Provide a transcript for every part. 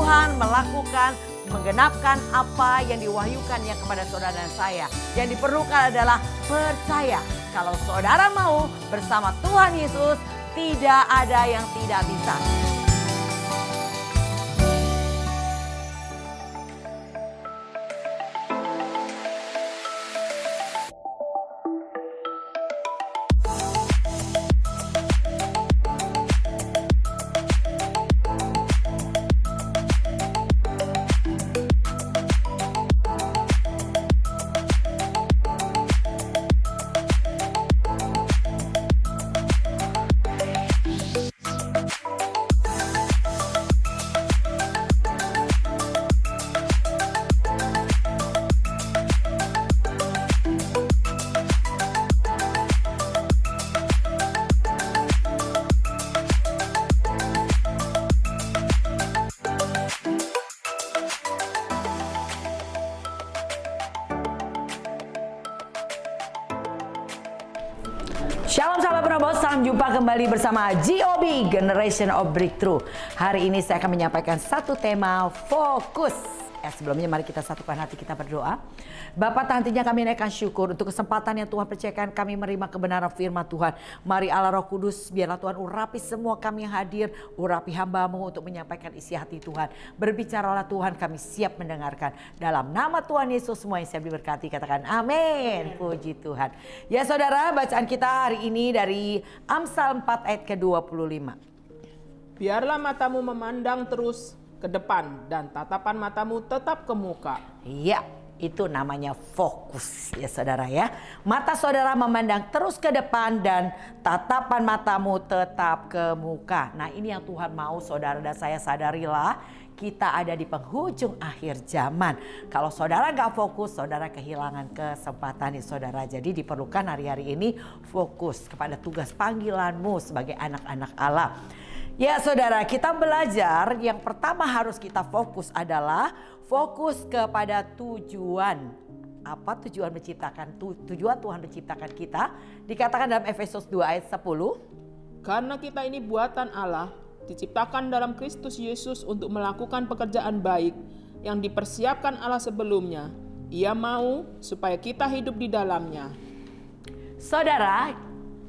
Tuhan melakukan, menggenapkan apa yang diwahyukannya kepada saudara dan saya. Yang diperlukan adalah percaya. Kalau saudara mau bersama Tuhan Yesus, tidak ada yang tidak bisa. Shalom sahabat Penobos, salam jumpa kembali bersama GOB, Generation of Breakthrough. Hari ini saya akan menyampaikan satu tema, fokus. Sebelumnya mari kita satukan hati kita berdoa. Bapa, nantinya kami naikkan syukur untuk kesempatan yang Tuhan percayakan kami menerima kebenaran firman Tuhan. Mari Allah Roh Kudus, biarlah Tuhan urapi semua kami yang hadir, urapi hamba-Mu untuk menyampaikan isi hati Tuhan. Berbicaralah Tuhan, kami siap mendengarkan. Dalam nama Tuhan Yesus semua yang siap diberkati, katakan amin. Puji Tuhan. Ya saudara, bacaan kita hari ini dari Amsal 4 ayat ke-25. Biarlah matamu memandang terus ke depan dan tatapan matamu tetap ke muka. Iya, itu namanya fokus ya saudara ya. Mata saudara memandang terus ke depan dan tatapan matamu tetap ke muka. Nah ini yang Tuhan mau saudara dan saya sadarilah. Kita ada di penghujung akhir zaman. Kalau saudara gak fokus, saudara kehilangan kesempatan nih saudara. Jadi diperlukan hari-hari ini fokus kepada tugas panggilanmu sebagai anak-anak Allah. Ya saudara, kita belajar yang pertama harus kita fokus adalah fokus kepada tujuan. Apa tujuan menciptakan? Tujuan Tuhan menciptakan kita dikatakan dalam Efesus 2 ayat 10. Karena kita ini buatan Allah, diciptakan dalam Kristus Yesus untuk melakukan pekerjaan baik yang dipersiapkan Allah sebelumnya. Ia mau supaya kita hidup di dalamnya. Saudara,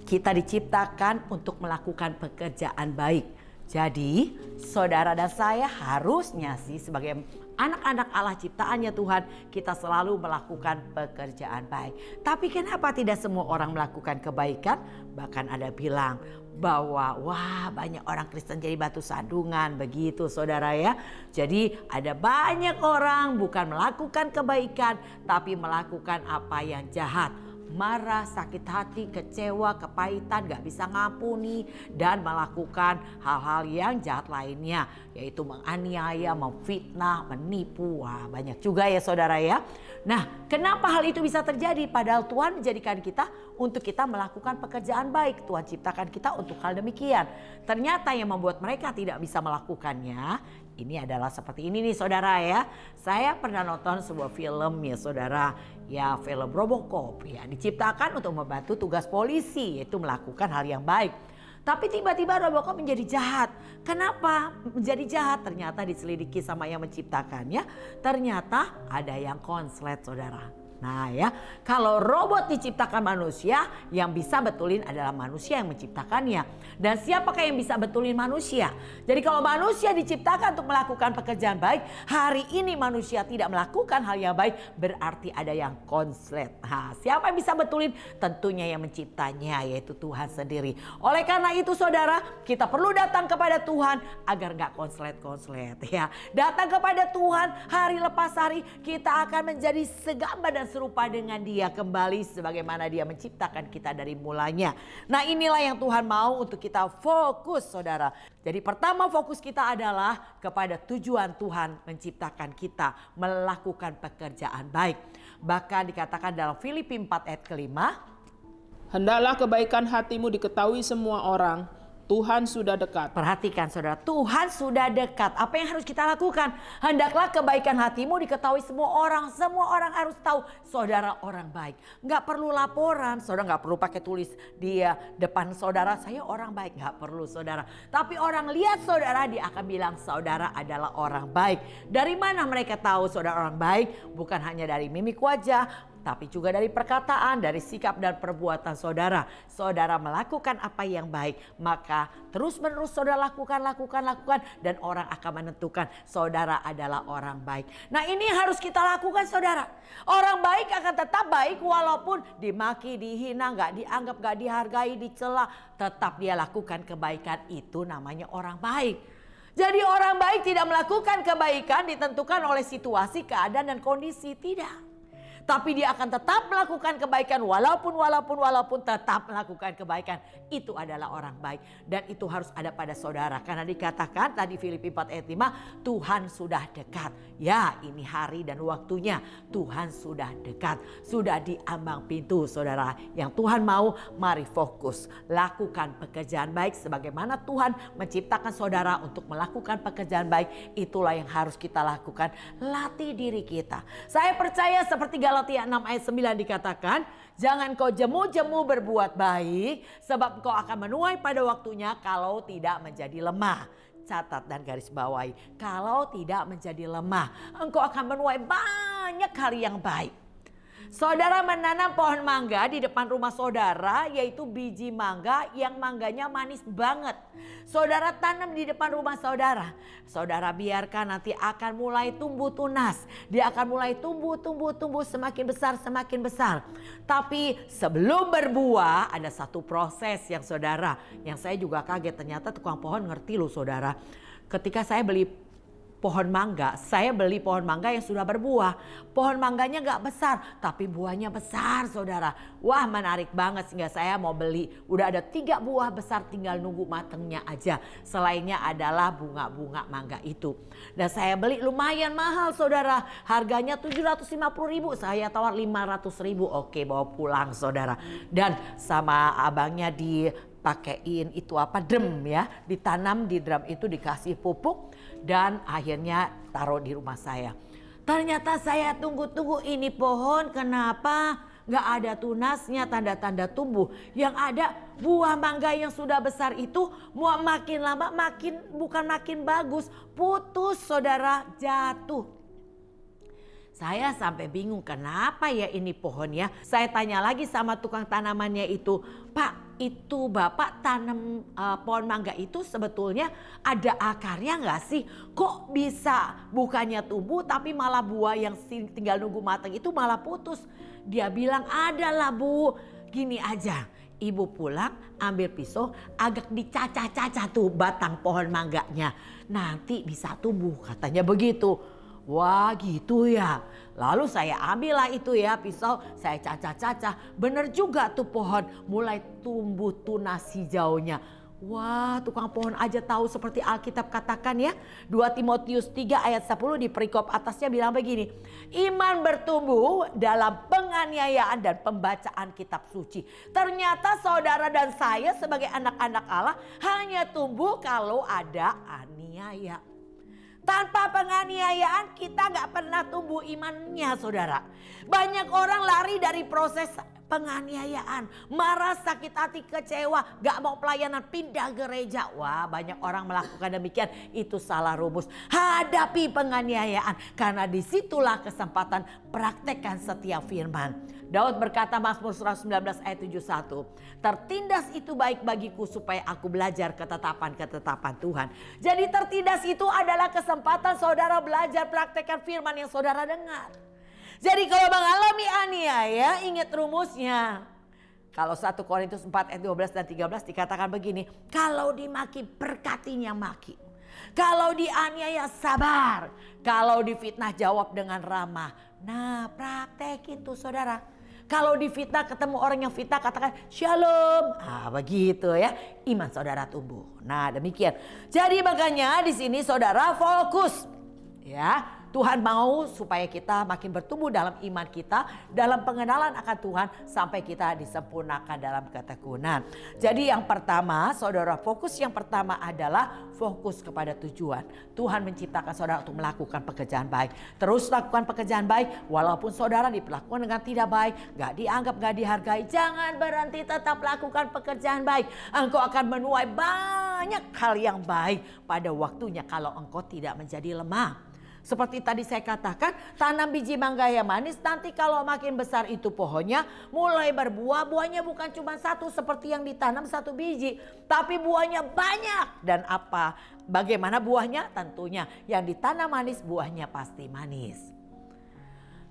kita diciptakan untuk melakukan pekerjaan baik. Jadi saudara dan saya harusnya sih sebagai anak-anak Allah ciptaannya Tuhan, kita selalu melakukan pekerjaan baik. Tapi kenapa tidak semua orang melakukan kebaikan? Bahkan ada bilang bahwa wah banyak orang Kristen jadi batu sandungan, begitu saudara ya. Jadi ada banyak orang bukan melakukan kebaikan tapi melakukan apa yang jahat. Marah, sakit hati, kecewa, kepahitan, gak bisa ngampuni dan melakukan hal-hal yang jahat lainnya, yaitu menganiaya, memfitnah, menipu. Wah, banyak juga ya saudara ya. Nah, kenapa hal itu bisa terjadi? Padahal Tuhan menjadikan kita untuk kita melakukan pekerjaan baik. Tuhan ciptakan kita untuk hal demikian. Ternyata yang membuat mereka tidak bisa melakukannya, ini adalah seperti ini nih saudara ya. Saya pernah nonton sebuah film ya saudara. Ya film Robocop ya, diciptakan untuk membantu tugas polisi, yaitu melakukan hal yang baik. Tapi tiba-tiba Robocop menjadi jahat. Kenapa menjadi jahat? Ternyata diselidiki sama yang menciptakannya. Ternyata ada yang konslet saudara. Nah ya, kalau robot diciptakan manusia, yang bisa betulin adalah manusia yang menciptakannya. Dan siapakah yang bisa betulin manusia? Jadi kalau manusia diciptakan untuk melakukan pekerjaan baik, hari ini manusia tidak melakukan hal yang baik, berarti ada yang konslet. Nah, siapa yang bisa betulin? Tentunya yang menciptanya, yaitu Tuhan sendiri. Oleh karena itu saudara, kita perlu datang kepada Tuhan agar gak konslet-konslet ya. Datang kepada Tuhan hari lepas hari, kita akan menjadi segambar dan serupa dengan Dia kembali sebagaimana Dia menciptakan kita dari mulanya. Nah inilah yang Tuhan mau untuk kita fokus saudara. Jadi pertama fokus kita adalah kepada tujuan Tuhan menciptakan kita melakukan pekerjaan baik. Bahkan dikatakan dalam Filipi 4 ayat ke-5. Hendaklah kebaikan hatimu diketahui semua orang. Tuhan sudah dekat. Perhatikan saudara, Tuhan sudah dekat. Apa yang harus kita lakukan? Hendaklah kebaikan hatimu diketahui semua orang. Semua orang harus tahu saudara orang baik. Nggak perlu laporan, saudara nggak perlu pakai tulis di depan saudara, saya orang baik. Nggak perlu saudara. Tapi orang lihat saudara, dia akan bilang saudara adalah orang baik. Dari mana mereka tahu saudara orang baik? Bukan hanya dari mimik wajah, tapi juga dari perkataan, dari sikap dan perbuatan saudara. Saudara melakukan apa yang baik, maka terus menerus saudara lakukan. Dan orang akan menentukan saudara adalah orang baik. Nah, ini harus kita lakukan saudara. Orang baik akan tetap baik walaupun dimaki, dihina, gak dianggap, gak dihargai, dicela. Tetap dia lakukan kebaikan, itu namanya orang baik. Jadi orang baik tidak melakukan kebaikan ditentukan oleh situasi, keadaan dan kondisi, tidak. Tapi dia akan tetap melakukan kebaikan walaupun tetap melakukan kebaikan. Itu adalah orang baik. Dan itu harus ada pada saudara. Karena dikatakan tadi Filipi 4 ayat 5, Tuhan sudah dekat. Ya, ini hari dan waktunya Tuhan sudah dekat. Sudah di ambang pintu saudara. Yang Tuhan mau, mari fokus. Lakukan pekerjaan baik sebagaimana Tuhan menciptakan saudara untuk melakukan pekerjaan baik. Itulah yang harus kita lakukan. Latih diri kita. Saya percaya seperti Galatia 6 ayat 9 dikatakan, jangan kau jemu-jemu berbuat baik, sebab kau akan menuai pada waktunya kalau tidak menjadi lemah. Catat dan garis bawahi, kalau tidak menjadi lemah, engkau akan menuai banyak hal yang baik. Saudara menanam pohon mangga di depan rumah saudara, yaitu biji mangga yang mangganya manis banget. Saudara tanam di depan rumah saudara. Saudara biarkan nanti akan mulai tumbuh tunas. Dia akan mulai tumbuh semakin besar. Tapi sebelum berbuah ada satu proses yang saudara, yang saya juga kaget, ternyata tukang pohon ngerti loh saudara. Ketika saya beli pohon mangga, saya beli pohon mangga yang sudah berbuah. Pohon mangganya gak besar, tapi buahnya besar saudara. Wah, menarik banget sehingga saya mau beli. Udah ada 3 buah besar, tinggal nunggu matengnya aja. Selainnya adalah bunga-bunga mangga itu. Dan saya beli lumayan mahal saudara. Harganya 750.000, saya tawar 500.000. Oke, bawa pulang saudara. Dan sama abangnya dipakein itu drum ya. Ditanam di drum itu, dikasih pupuk. Dan akhirnya taruh di rumah saya. Ternyata saya tunggu-tunggu, ini pohon kenapa gak ada tunasnya, tanda-tanda tumbuh. Yang ada buah mangga yang sudah besar itu makin lama bukan makin bagus, putus saudara, jatuh. Saya sampai bingung, kenapa ya ini pohonnya. Saya tanya lagi sama tukang tanamannya itu, Pak, itu Bapak tanam pohon mangga itu sebetulnya ada akarnya nggak sih? Kok bisa bukannya tumbuh tapi malah buah yang tinggal nunggu matang itu malah putus? Dia bilang, ada lah Bu, gini aja. Ibu pulang ambil pisau, agak dicacah-cacah tuh batang pohon mangganya. Nanti bisa tumbuh, katanya begitu. Wah gitu ya. Lalu saya ambillah itu ya pisau, saya cacah-cacah. Bener juga tuh pohon mulai tumbuh tunas hijaunya. Wah, tukang pohon aja tahu seperti Alkitab katakan ya. 2 Timotius 3 ayat 10 di perikop atasnya bilang begini. Iman bertumbuh dalam penganiayaan dan pembacaan kitab suci. Ternyata saudara dan saya sebagai anak-anak Allah hanya tumbuh kalau ada aniaya. Tanpa penganiayaan kita gak pernah tumbuh imannya saudara. Banyak orang lari dari proses penganiayaan, marah, sakit hati, kecewa, gak mau pelayanan, pindah gereja. Wah, banyak orang melakukan demikian. Itu salah rumus. Hadapi penganiayaan, karena disitulah kesempatan praktekkan setiap firman. Daud berkata Mazmur 119 ayat 71, tertindas itu baik bagiku supaya aku belajar ketetapan-ketetapan Tuhan. Jadi tertindas itu adalah kesempatan saudara belajar praktekkan firman yang saudara dengar. Jadi kalau mengalami aniaya, ingat rumusnya. Kalau 1 Korintus 4 ayat 12 dan 13 dikatakan begini, kalau dimaki berkatinya maki. Kalau dianiaya sabar, kalau difitnah jawab dengan ramah. Nah, praktekin tuh saudara. Kalau difitnah ketemu orang yang fitnah katakan shalom. Begitu ya. Iman saudara tumbuh. Nah, demikian. Jadi makanya di sini saudara fokus. Ya, Tuhan mau supaya kita makin bertumbuh dalam iman kita, dalam pengenalan akan Tuhan sampai kita disempurnakan dalam ketekunan. Jadi yang pertama, saudara, fokus yang pertama adalah fokus kepada tujuan. Tuhan menciptakan saudara untuk melakukan pekerjaan baik. Terus lakukan pekerjaan baik walaupun saudara diperlakukan dengan tidak baik, gak dianggap, gak dihargai. Jangan berhenti, tetap lakukan pekerjaan baik. Engkau akan menuai banyak hal yang baik pada waktunya kalau engkau tidak menjadi lemah. Seperti tadi saya katakan, tanam biji mangga yang manis, nanti kalau makin besar itu pohonnya mulai berbuah. Buahnya bukan cuma satu seperti yang ditanam satu biji, tapi buahnya banyak. Dan apa? Bagaimana buahnya? Tentunya yang ditanam manis, buahnya pasti manis.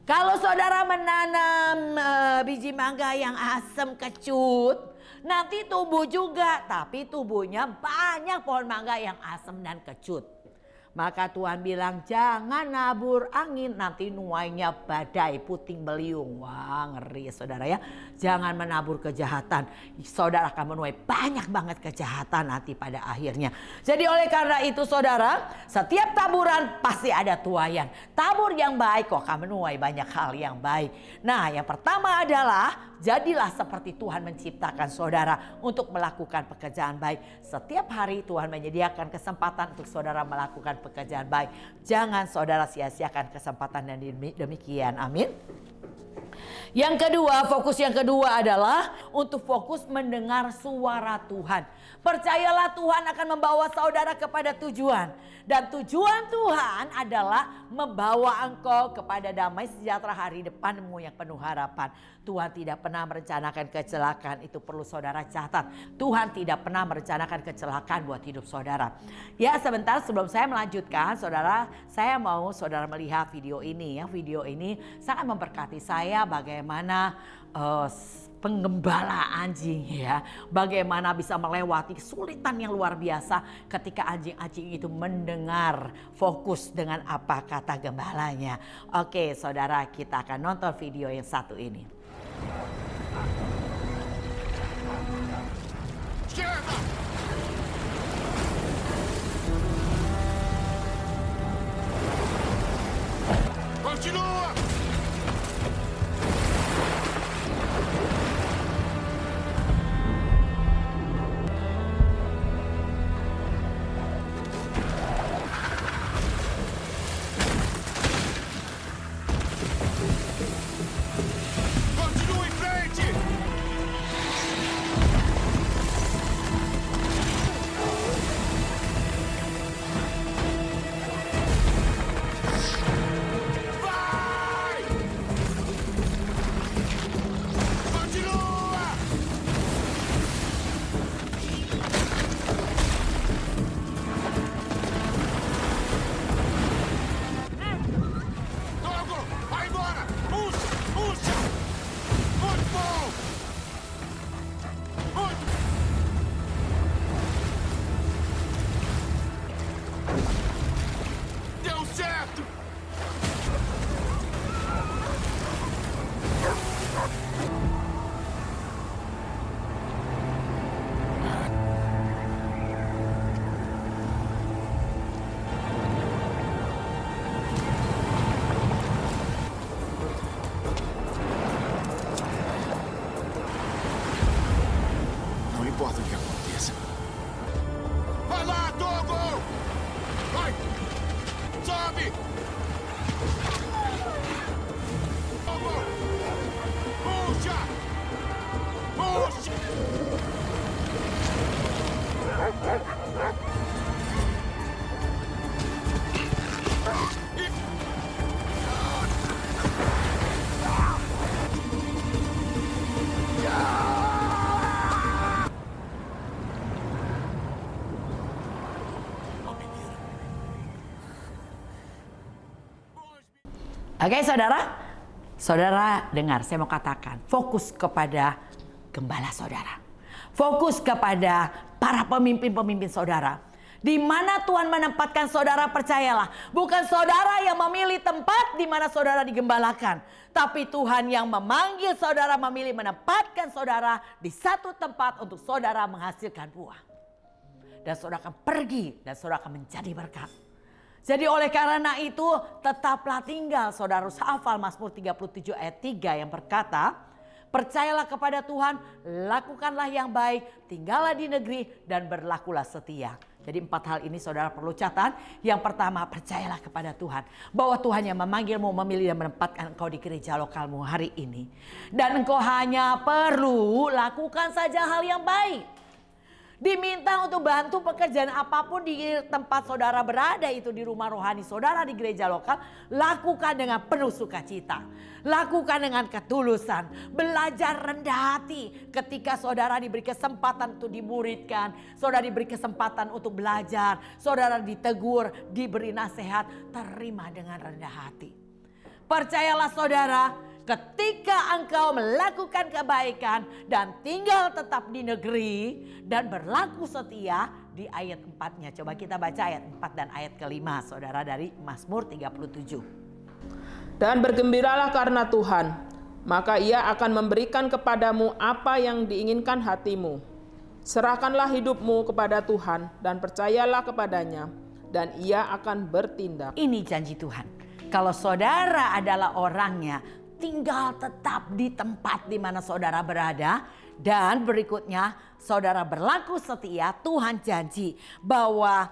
Kalau saudara menanam biji mangga yang asam kecut, nanti tumbuh juga, tapi tumbuhnya banyak pohon mangga yang asam dan kecut. Maka Tuhan bilang jangan nabur angin, nanti nuainya badai puting beliung. Wah, ngeri ya saudara ya. Jangan menabur kejahatan, saudara akan menuai banyak banget kejahatan nanti pada akhirnya. Jadi oleh karena itu saudara, setiap taburan pasti ada tuaian. Tabur yang baik kok akan menuai banyak hal yang baik. Nah, yang pertama adalah jadilah seperti Tuhan menciptakan saudara untuk melakukan pekerjaan baik. Setiap hari Tuhan menyediakan kesempatan untuk saudara melakukan pekerjaan baik. Jangan saudara sia-siakan kesempatan yang demikian. Amin. Yang kedua, fokus yang kedua adalah untuk fokus mendengar suara Tuhan. Percayalah Tuhan akan membawa saudara kepada tujuan. Dan tujuan Tuhan adalah membawa engkau kepada damai sejahtera hari depanmu yang penuh harapan. Tuhan tidak pernah merencanakan kecelakaan, itu perlu saudara catat. Tuhan tidak pernah merencanakan kecelakaan buat hidup saudara. Ya, sebentar sebelum saya melanjutkan, saudara, saya mau saudara melihat video ini ya. Video ini sangat memberkati saya bagaimana penggembala anjing ya, bagaimana bisa melewati kesulitan yang luar biasa ketika anjing-anjing itu mendengar fokus dengan apa kata gembalanya. Oke saudara, kita akan nonton video yang satu ini. Continua! Continua em frente! Vai! Continua! Togo, vai embora! Puxa! Puxa! Muito bom! Muito! Deu certo! Não importa o que aconteça. Vai lá, Togo! Vai! Sobe! Togo! Puxa! Puxa! Oke saudara, saudara dengar saya mau katakan, fokus kepada gembala saudara. Fokus kepada para pemimpin-pemimpin saudara. Di mana Tuhan menempatkan saudara, percayalah, bukan saudara yang memilih tempat di mana saudara digembalakan, tapi Tuhan yang memanggil saudara, memilih menempatkan saudara di satu tempat untuk saudara menghasilkan buah. Dan saudara akan pergi dan saudara akan menjadi berkat. Jadi oleh karena itu tetaplah tinggal. Saudara harus hafal Mazmur 37 ayat 3 yang berkata, percayalah kepada Tuhan, lakukanlah yang baik, tinggallah di negeri dan berlakulah setia. Jadi 4 hal ini saudara perlu catat. Yang pertama, percayalah kepada Tuhan. Bahwa Tuhan yang memanggilmu, memilih dan menempatkan engkau di gereja lokalmu hari ini. Dan engkau hanya perlu lakukan saja hal yang baik. Diminta untuk bantu pekerjaan apapun di tempat saudara berada, itu di rumah rohani saudara, di gereja lokal. Lakukan dengan penuh sukacita. Lakukan dengan ketulusan. Belajar rendah hati ketika saudara diberi kesempatan untuk dimuridkan. Saudara diberi kesempatan untuk belajar. Saudara ditegur, diberi nasihat. Terima dengan rendah hati. Percayalah saudara, ketika engkau melakukan kebaikan dan tinggal tetap di negeri dan berlaku setia, di ayat 4-nya. Coba kita baca ayat 4 dan ayat ke-5 saudara dari Mazmur 37. Dan bergembiralah karena Tuhan, maka Ia akan memberikan kepadamu apa yang diinginkan hatimu. Serahkanlah hidupmu kepada Tuhan dan percayalah kepadanya, dan Ia akan bertindak. Ini janji Tuhan. Kalau saudara adalah orangnya, tinggal tetap di tempat di mana saudara berada. Dan berikutnya, saudara berlaku setia. Tuhan janji bahwa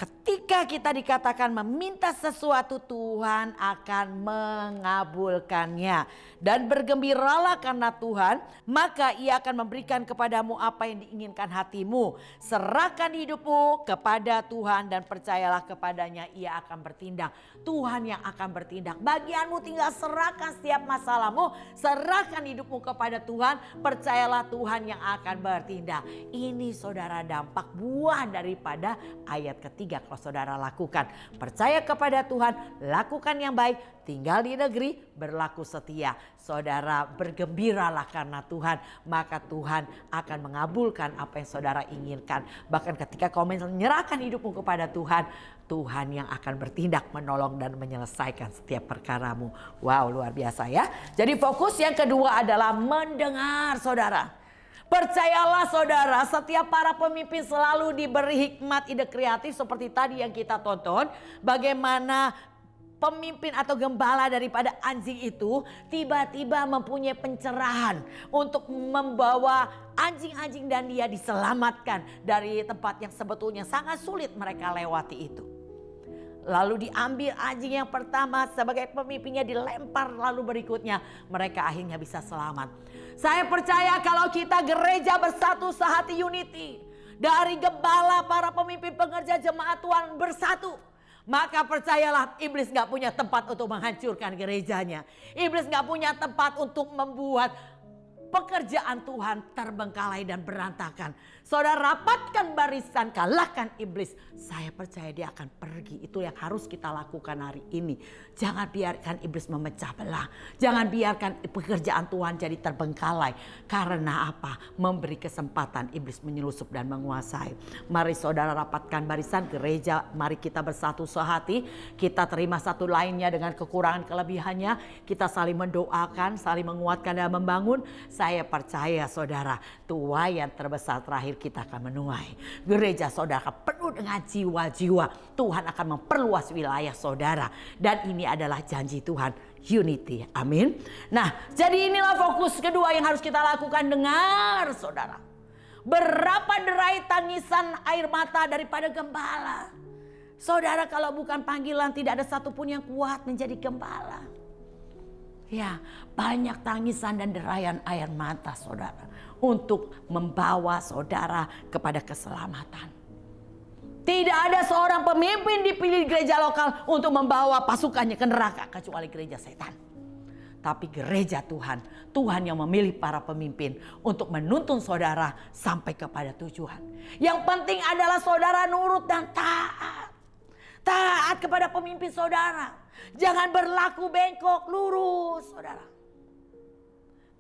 ketika kita dikatakan meminta sesuatu, Tuhan akan mengabulkannya. Dan bergembiralah karena Tuhan, maka Ia akan memberikan kepadamu apa yang diinginkan hatimu. Serahkan hidupmu kepada Tuhan dan percayalah kepadanya, Ia akan bertindak. Tuhan yang akan bertindak. Bagianmu tinggal serahkan setiap masalahmu. Serahkan hidupmu kepada Tuhan. Percayalah Tuhan yang akan bertindak. Ini saudara dampak buah daripada ayat ketiga. Kalau saudara lakukan, percaya kepada Tuhan, lakukan yang baik, tinggal di negeri, berlaku setia. Saudara bergembiralah karena Tuhan, maka Tuhan akan mengabulkan apa yang saudara inginkan. Bahkan ketika kau menyerahkan hidupmu kepada Tuhan, Tuhan yang akan bertindak, menolong dan menyelesaikan setiap perkaramu. Wow, luar biasa ya. Jadi fokus yang kedua adalah mendengar saudara. Percayalah saudara, setiap para pemimpin selalu diberi hikmat, ide kreatif seperti tadi yang kita tonton. Bagaimana pemimpin atau gembala daripada anjing itu tiba-tiba mempunyai pencerahan untuk membawa anjing-anjing dan dia diselamatkan dari tempat yang sebetulnya sangat sulit mereka lewati itu. Lalu diambil anjing yang pertama sebagai pemimpinnya, dilempar, lalu berikutnya mereka akhirnya bisa selamat. Saya percaya kalau kita gereja bersatu sehati unity, dari gembala, para pemimpin, pengerja, jemaat Tuhan bersatu, maka percayalah iblis gak punya tempat untuk menghancurkan gerejanya. Iblis gak punya tempat untuk membuat pekerjaan Tuhan terbengkalai dan berantakan. Saudara rapatkan barisan, kalahkan iblis. Saya percaya dia akan pergi. Itu yang harus kita lakukan hari ini. Jangan biarkan iblis memecah belah. Jangan biarkan pekerjaan Tuhan jadi terbengkalai. Karena apa? Memberi kesempatan iblis menyelusup dan menguasai. Mari saudara rapatkan barisan gereja. Mari kita bersatu sehati. Kita terima satu lainnya dengan kekurangan kelebihannya. Kita saling mendoakan, saling menguatkan dan membangun. Saya percaya saudara, tuaian terbesar terakhir kita akan menuai. Gereja saudara penuh dengan jiwa-jiwa. Tuhan akan memperluas wilayah saudara. Dan ini adalah janji Tuhan, unity. Amin. Nah, jadi inilah fokus kedua yang harus kita lakukan. Dengar saudara. Berapa derai tangisan air mata daripada gembala. Saudara, kalau bukan panggilan tidak ada satupun yang kuat menjadi gembala. Ya, banyak tangisan dan derayan air mata saudara untuk membawa saudara kepada keselamatan. Tidak ada seorang pemimpin dipilih di gereja lokal untuk membawa pasukannya ke neraka kecuali gereja setan. Tapi gereja Tuhan, Tuhan yang memilih para pemimpin untuk menuntun saudara sampai kepada tujuan. Yang penting adalah saudara nurut dan taat. Taat kepada pemimpin saudara. Jangan berlaku bengkok, lurus saudara.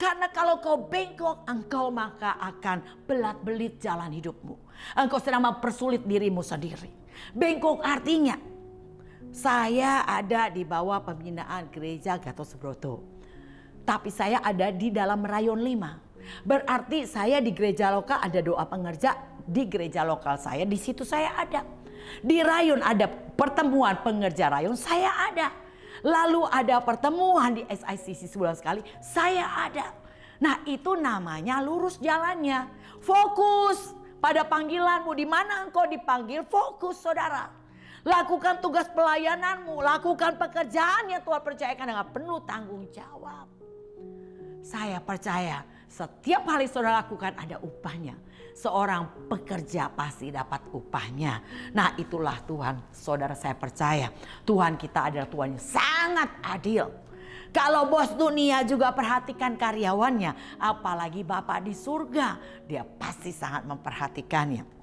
Karena kalau kau bengkok, engkau maka akan belat-belit jalan hidupmu. Engkau sedang mempersulit dirimu sendiri. Bengkok artinya, saya ada di bawah pembinaan gereja Gatot Subroto. Tapi saya ada di dalam rayon 5. Berarti saya di gereja lokal ada doa pengerja di gereja lokal saya, di situ saya ada. Di Rayon ada pertemuan pengerja Rayon, saya ada. Lalu ada pertemuan di SICC sebulan sekali, saya ada. Nah itu namanya lurus jalannya. Fokus pada panggilanmu, di mana engkau dipanggil, fokus saudara. Lakukan tugas pelayananmu, lakukan pekerjaan yang Tuhan percayakan dengan penuh tanggung jawab. Saya percaya setiap hal yang saudara lakukan ada upahnya. Seorang pekerja pasti dapat upahnya. Nah itulah Tuhan, saudara, saya percaya Tuhan kita adalah Tuhan yang sangat adil. Kalau bos dunia juga perhatikan karyawannya, apalagi Bapa di surga, dia pasti sangat memperhatikannya.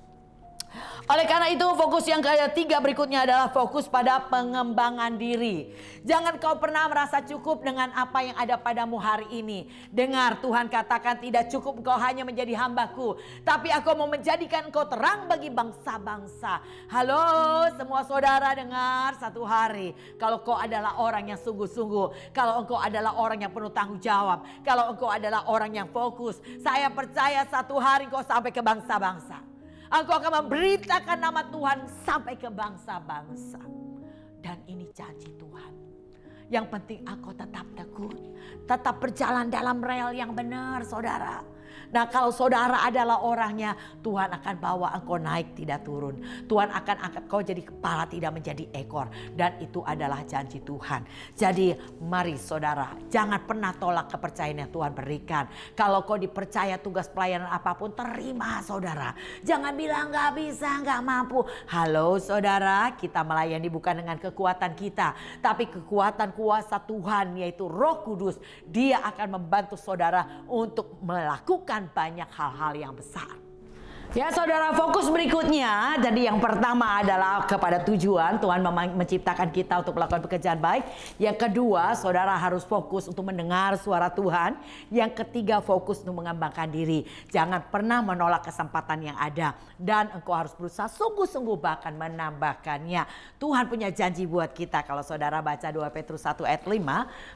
Oleh karena itu fokus yang ketiga berikutnya adalah fokus pada pengembangan diri. Jangan kau pernah merasa cukup dengan apa yang ada padamu hari ini. Dengar, Tuhan katakan tidak cukup engkau hanya menjadi hambaku, tapi aku mau menjadikan engkau terang bagi bangsa-bangsa. Halo semua saudara, dengar satu hari. Kalau kau adalah orang yang sungguh-sungguh, kalau engkau adalah orang yang penuh tanggung jawab, kalau engkau adalah orang yang fokus, saya percaya satu hari kau sampai ke bangsa-bangsa. Engkau akan memberitakan nama Tuhan sampai ke bangsa-bangsa. Dan ini janji Tuhan. Yang penting engkau tetap teguh. Tetap berjalan dalam rel yang benar saudara. Nah kalau saudara adalah orangnya, Tuhan akan bawa engkau naik tidak turun. Tuhan akan angkat kau jadi kepala tidak menjadi ekor. Dan itu adalah janji Tuhan. Jadi mari saudara, jangan pernah tolak kepercayaan yang Tuhan berikan. Kalau kau dipercaya tugas pelayanan apapun, terima saudara. Jangan bilang gak bisa, gak mampu. Halo saudara, kita melayani bukan dengan kekuatan kita, tapi kekuatan kuasa Tuhan, yaitu Roh Kudus. Dia akan membantu saudara untuk melakukan banyak hal-hal yang besar. Ya saudara, fokus berikutnya. Jadi yang pertama adalah kepada tujuan. Tuhan menciptakan kita untuk melakukan pekerjaan baik. Yang kedua, saudara harus fokus untuk mendengar suara Tuhan. Yang ketiga, fokus untuk mengembangkan diri. Jangan pernah menolak kesempatan yang ada. Dan engkau harus berusaha sungguh-sungguh bahkan menambahkannya. Tuhan punya janji buat kita. Kalau saudara baca 2 Petrus 1 ayat 5,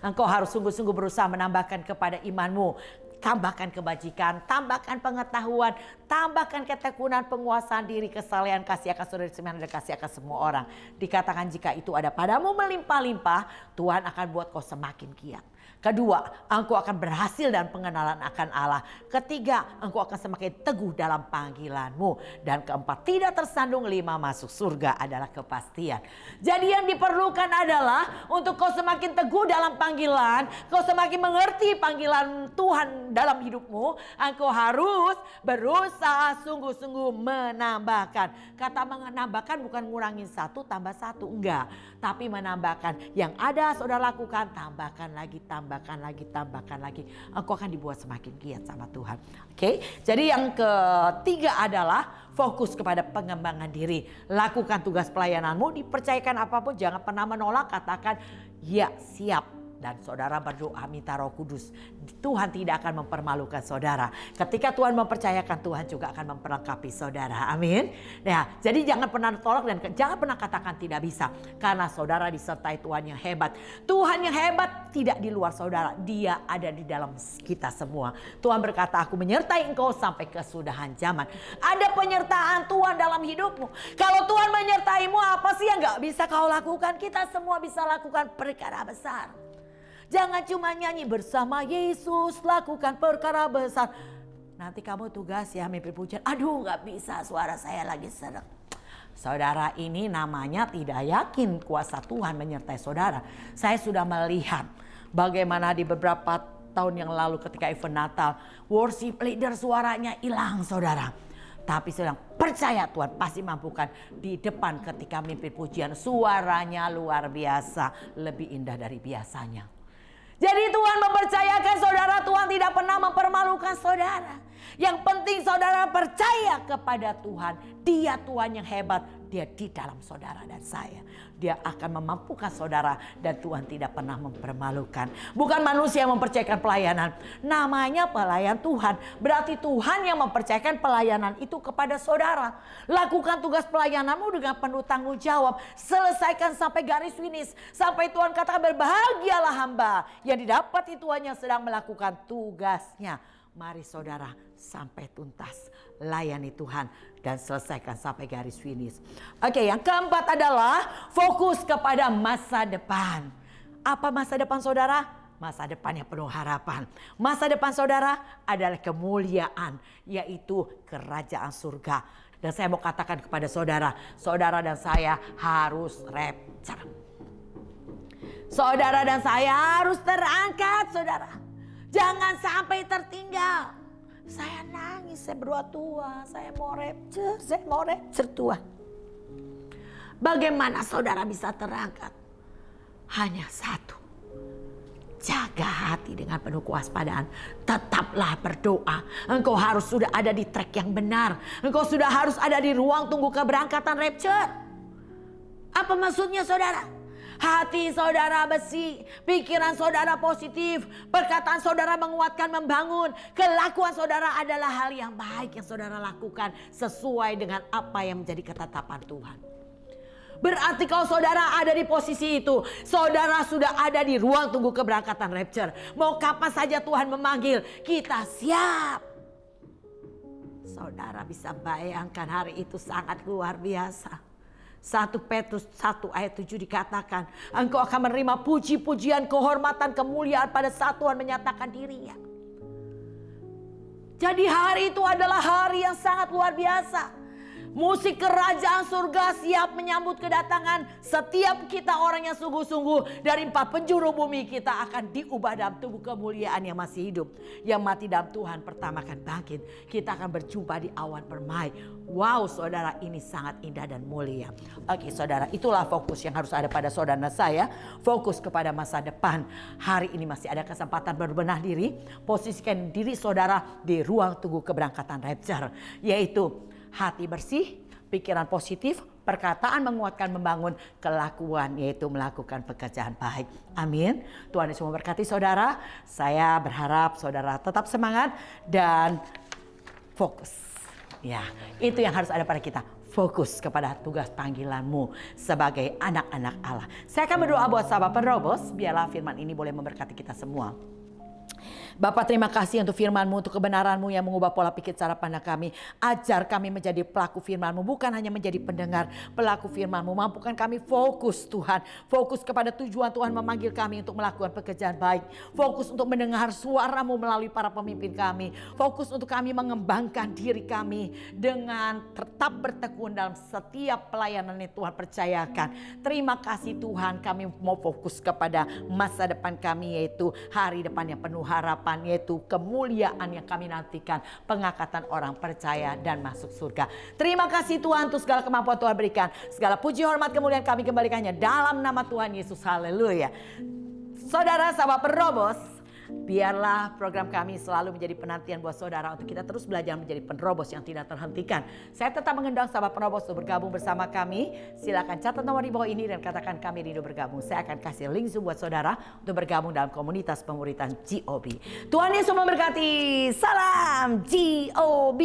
engkau harus sungguh-sungguh berusaha menambahkan kepada imanmu. Tambahkan kebajikan, tambahkan pengetahuan, tambahkan ketekunan, penguasaan diri, kesalehan, kasih akan saudara seiman, dan kasih akan semua orang. Dikatakan jika itu ada padamu melimpah-limpah, Tuhan akan buat kau semakin giat. Kedua, engkau akan berhasil dan pengenalan akan Allah. Ketiga, engkau akan semakin teguh dalam panggilanmu. Dan keempat, tidak tersandung. 5, masuk surga adalah kepastian. Jadi yang diperlukan adalah untuk kau semakin teguh dalam panggilan, kau semakin mengerti panggilan Tuhan dalam hidupmu, engkau harus berusaha sungguh-sungguh menambahkan. Kata menambahkan bukan ngurangin 1 tambah 1, enggak. Tapi menambahkan yang ada saudara lakukan, tambahkan lagi, tambahkan lagi, tambahkan lagi. Engkau akan dibuat semakin giat sama Tuhan. Oke, jadi yang ketiga adalah fokus kepada pengembangan diri. Lakukan tugas pelayananmu, dipercayakan apapun, jangan pernah menolak, katakan ya siap. Dan saudara berdoa minta Roh Kudus. Tuhan tidak akan mempermalukan saudara. Ketika Tuhan mempercayakan, Tuhan juga akan memperlengkapi saudara. Amin. Nah, jadi jangan pernah tolak dan jangan pernah katakan tidak bisa. Karena saudara disertai Tuhan yang hebat. Tuhan yang hebat tidak di luar saudara. Dia ada di dalam kita semua. Tuhan berkata, aku menyertai engkau sampai kesudahan zaman. Ada penyertaan Tuhan dalam hidupmu. Kalau Tuhan menyertaimu, apa sih yang gak bisa kau lakukan? Kita semua bisa lakukan perkara besar. Jangan cuma nyanyi bersama Yesus lakukan perkara besar. Nanti kamu tugas ya mimpi pujian. Aduh gak bisa, suara saya lagi serak. Saudara, ini namanya tidak yakin kuasa Tuhan menyertai saudara. Saya sudah melihat bagaimana di beberapa tahun yang lalu ketika event Natal, worship leader suaranya hilang saudara. Tapi sedang percaya Tuhan pasti mampukan di depan ketika mimpi pujian. Suaranya luar biasa, lebih indah dari biasanya. Jadi Tuhan mempercayakan saudara, Tuhan tidak pernah mempermalukan saudara. Yang penting saudara percaya kepada Tuhan. Dia Tuhan yang hebat, dia di dalam saudara dan saya. Dia akan memampukan saudara dan Tuhan tidak pernah mempermalukan. Bukan manusia yang mempercayakan pelayanan. Namanya pelayan Tuhan. Berarti Tuhan yang mempercayakan pelayanan itu kepada saudara. Lakukan tugas pelayananmu dengan penuh tanggung jawab. Selesaikan sampai garis finish. Sampai Tuhan katakan berbahagialah hamba yang didapati Tuhan yang sedang melakukan tugasnya. Mari saudara sampai tuntas layani Tuhan dan selesaikan sampai garis finish. Oke, yang keempat adalah fokus kepada masa depan. Apa masa depan saudara? Masa depan yang penuh harapan. Masa depan saudara adalah kemuliaan, yaitu kerajaan surga. Dan saya mau katakan kepada saudara, saudara dan saya harus rapture. Saudara dan saya harus terangkat, saudara. Jangan sampai tertinggal. Saya nangis, saya berdoa, Tuhan, saya mau rapture Tuhan. Bagaimana saudara bisa terangkat? Hanya satu. Jaga hati dengan penuh kewaspadaan. Tetaplah berdoa. Engkau harus sudah ada di track yang benar. Engkau sudah harus ada di ruang tunggu keberangkatan rapture. Apa maksudnya saudara? Hati saudara besi, pikiran saudara positif, perkataan saudara menguatkan, membangun. Kelakuan saudara adalah hal yang baik yang saudara lakukan sesuai dengan apa yang menjadi ketetapan Tuhan. Berarti kalau saudara ada di posisi itu, saudara sudah ada di ruang tunggu keberangkatan rapture. Mau kapan saja Tuhan memanggil, kita siap. Saudara bisa bayangkan hari itu sangat luar biasa. 1 Petrus 1 ayat 7 dikatakan, engkau akan menerima puji-pujian, kehormatan, kemuliaan pada saat Tuhan menyatakan dirinya. Jadi hari itu adalah hari yang sangat luar biasa. Musik kerajaan surga siap menyambut kedatangan setiap kita orang yang sungguh-sungguh dari 4 penjuru bumi. Kita akan diubah dalam tubuh kemuliaan yang masih hidup. Yang mati dalam Tuhan pertama akan bangkit. Kita akan berjumpa di awan permai. Wow saudara, ini sangat indah dan mulia. Oke saudara, itulah fokus yang harus ada pada saudara dan saya. Fokus kepada masa depan. Hari ini masih ada kesempatan berbenah diri. Posisikan diri saudara di ruang tunggu keberangkatan rapture. Yaitu hati bersih, pikiran positif, perkataan menguatkan, membangun, kelakuan yaitu melakukan pekerjaan baik. Amin. Tuhan Yesus memberkati saudara. Saya berharap saudara tetap semangat dan fokus. Ya, itu yang harus ada pada kita. Fokus kepada tugas panggilanmu sebagai anak-anak Allah. Saya akan berdoa buat sahabat penerobos. Biarlah firman ini boleh memberkati kita semua. Bapa, terima kasih untuk firman-Mu, untuk kebenaran-Mu yang mengubah pola pikir cara pandang kami. Ajar kami menjadi pelaku firman-Mu, bukan hanya menjadi pendengar. Pelaku firman-Mu, mampukan kami fokus Tuhan. Fokus kepada tujuan Tuhan memanggil kami untuk melakukan pekerjaan baik. Fokus untuk mendengar suara-Mu melalui para pemimpin kami. Fokus untuk kami mengembangkan diri kami dengan tetap bertekun dalam setiap pelayanan yang Tuhan percayakan. Terima kasih Tuhan, kami mau fokus kepada masa depan kami, yaitu hari depan yang penuh harapan, yaitu kemuliaan yang kami nantikan, pengangkatan orang percaya dan masuk surga. Terima kasih Tuhan untuk segala kemampuan Tuhan berikan. Segala puji, hormat, kemuliaan kami kembalikannya dalam nama Tuhan Yesus. Haleluya. Saudara sahabat penerobos, biarlah program kami selalu menjadi penantian buat saudara untuk kita terus belajar menjadi penerobos yang tidak terhentikan. Saya tetap mengundang sahabat penerobos untuk bergabung bersama kami. Silakan catat nomor di bawah ini dan katakan kami rindu bergabung. Saya akan kasih link Zoom buat saudara untuk bergabung dalam komunitas pemuritan GOB. Tuhan Yesus memberkati. Salam GOB.